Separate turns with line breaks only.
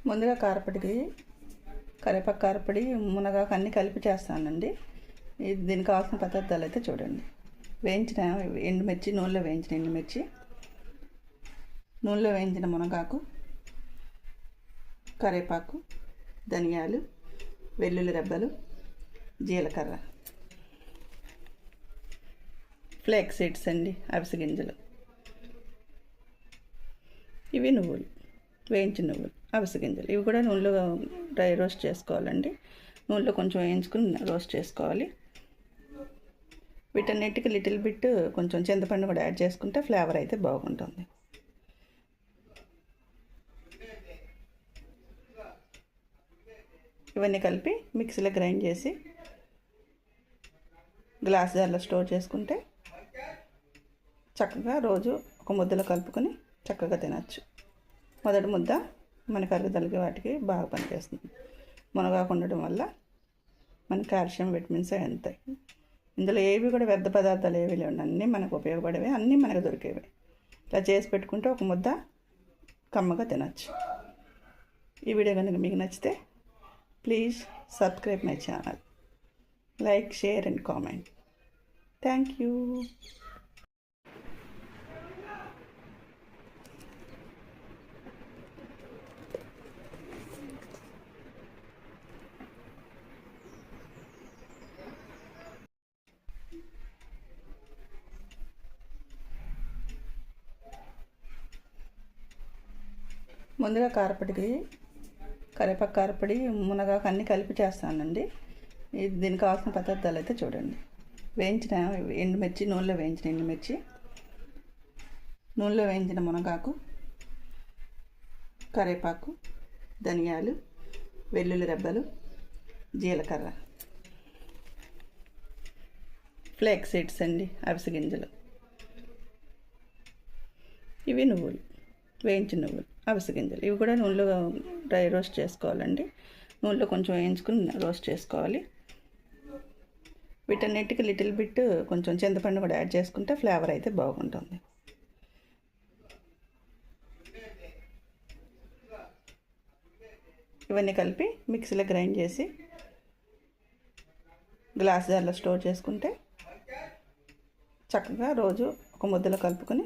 ముందుగా కారపొడికి కరివేపాకు కారపొడి మునగాకు అన్నీ కలిపి చేస్తానండి. దీనికి కావాల్సిన పదార్థాలు అయితే చూడండి. వేయించిన ఎండుమిర్చి, నూనెలో వేయించిన ఎండుమిర్చి, నూనెలో వేయించిన మునగాకు, కరివేపాకు, ధనియాలు, వెల్లుల్లి రెబ్బలు, జీలకర్ర, ఫ్లేక్ సీడ్స్ అండి, అవిసె గింజలు, ఇవి నువ్వులు, వేయించిన నువ్వులు, అవిసె గింజలు. ఇవి కూడా నూనెలో డ్రై రోస్ట్ చేసుకోవాలండి. నూనెలో కొంచెం వేయించుకుని రోస్ట్ చేసుకోవాలి. వీటన్నిటికి లిటిల్ బిట్ కొంచెం చింతపండు కూడా యాడ్ చేసుకుంటే ఫ్లేవర్ అయితే బాగుంటుంది. ఇవన్నీ కలిపి మిక్సీలో గ్రైండ్ చేసి గ్లాస్ జార్లో స్టోర్ చేసుకుంటే చక్కగా రోజు ఒక ముద్దలో కలుపుకొని చక్కగా తినచ్చు. మొదటి ముద్ద మన కరుగుదలకి వాటికి బాగా పనిచేస్తుంది. మునగాకు ఉండడం వల్ల మన కాల్షియం, విటమిన్స్ అందుతాయి. ఇందులో ఏవి కూడా వ్యర్థ పదార్థాలు ఏవి లేవు, అన్నీ మనకు ఉపయోగపడేవి, అన్నీ మనకు దొరికేవి. ఇలా చేసి పెట్టుకుంటే ఒక ముద్ద కమ్మగా తినచ్చు. ఈ వీడియో కనుక మీకు నచ్చితే please subscribe my channel, like, share and comment. Thank you. ముందుగా కారపొడికి కరివేపాకు కారపొడి మునగాకు అన్నీ కలిపి చేస్తానండి. దీనికి కావాల్సిన పదార్థాలు అయితే చూడండి. వేయించిన ఎండుమిర్చి, నూనెలో వేయించిన ఎండుమిర్చి, నూనెలో వేయించిన మునగాకు, కరివేపాకు, ధనియాలు, వెల్లుల్లి రెబ్బలు, జీలకర్ర, ఫ్లేక్ సీడ్స్ అండి, అవిసె గింజలు, ఇవి నువ్వులు, వేయించిన నువ్వులు, అవిసె గింజలు. ఇవి కూడా నూనెలో డ్రై రోస్ట్ చేసుకోవాలండి. నూనెలో కొంచెం వేయించుకుని రోస్ట్ చేసుకోవాలి. వీటన్నిటికి లిటిల్ బిట్ కొంచెం చింతపండు కూడా యాడ్ చేసుకుంటే ఫ్లేవర్ అయితే బాగుంటుంది. ఇవన్నీ కలిపి మిక్సీలో గ్రైండ్ చేసి గ్లాస్ జార్లో స్టోర్ చేసుకుంటే చక్కగా రోజు ఒక ముద్దలో కలుపుకొని